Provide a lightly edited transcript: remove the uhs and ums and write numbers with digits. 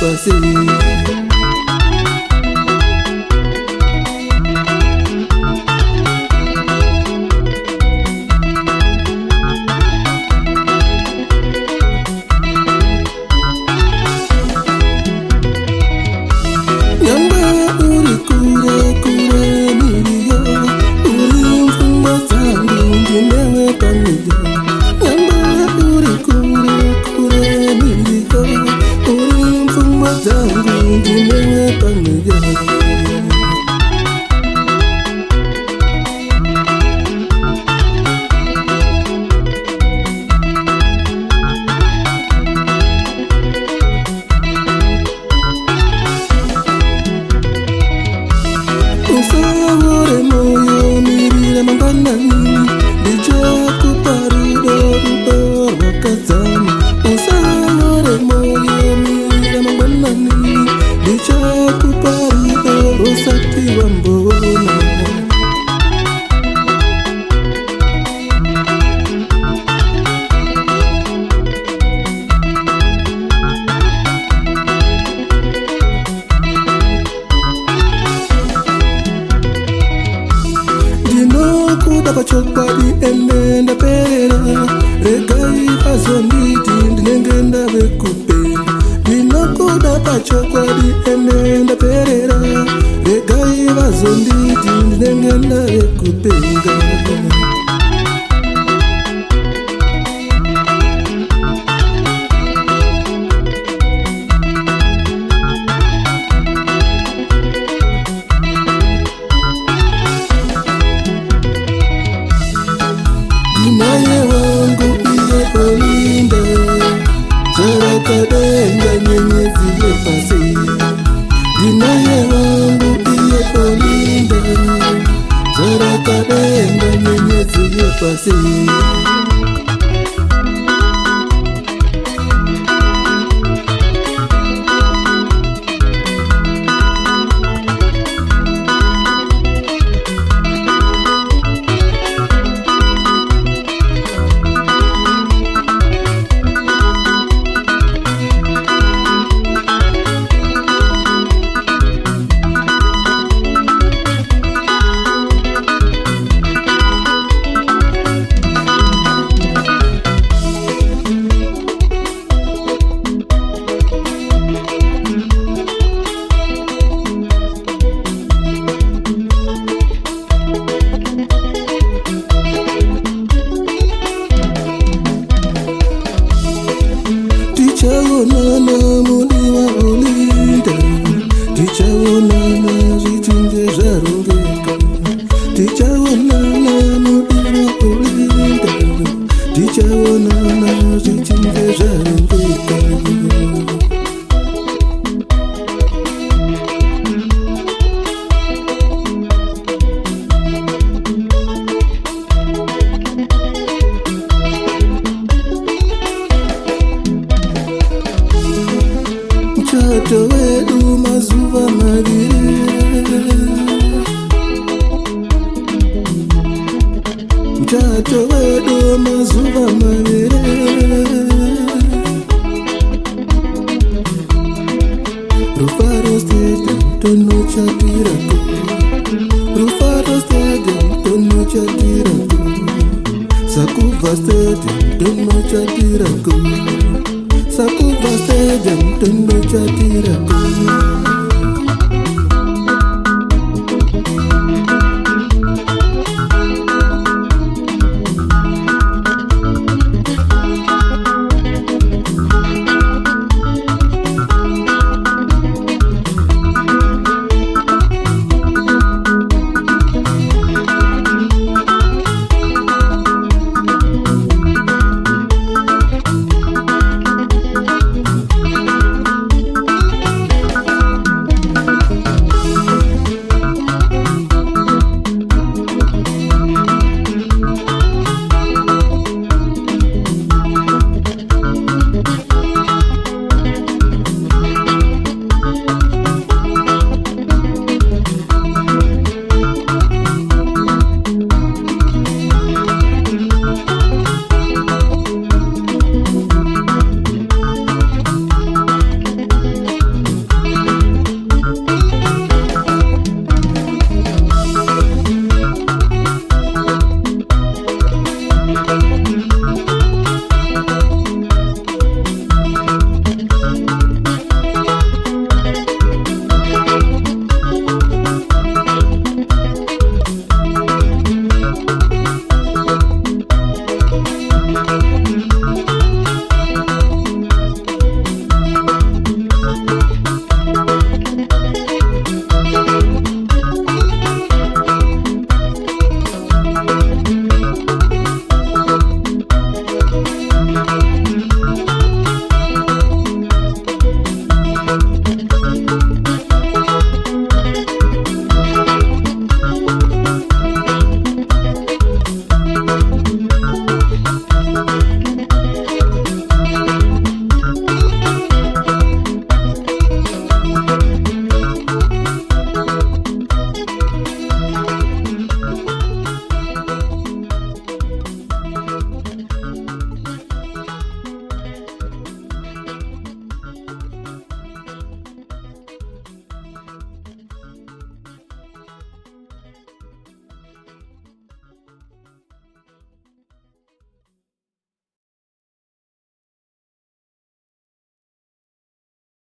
passé. Usahore moyo mirira manganani Dijaku parido rudo wakazani Usahore moyo mirira manganani Dijaku parido rosati wambona Bachokpadi enenda perera Regai bazonditi ndinengenda vekupenda Ninokuda bachokpadi enenda perera Regai bazonditi ndinengenda vekupenda Dinaye wangu iye olinda Zarakadenga nyenyezi ye pasi Dinaye wangu iye olinda Zarakadenga nyenyezi ye pasi Tichaonana mudiwa olinda Tichaonana zvichinge zvarongeka Tichaonana mudiwa olinda Tichaonana zvichinge zvarongeka Mchato wedu mazuva maviri Mchato wedu mazuva maviri Rufaro Stadium tono chatirako Rufaro Stadium tono chatirako Sakuva Stadium tono chatirako Sakuva Stadium tono chatirako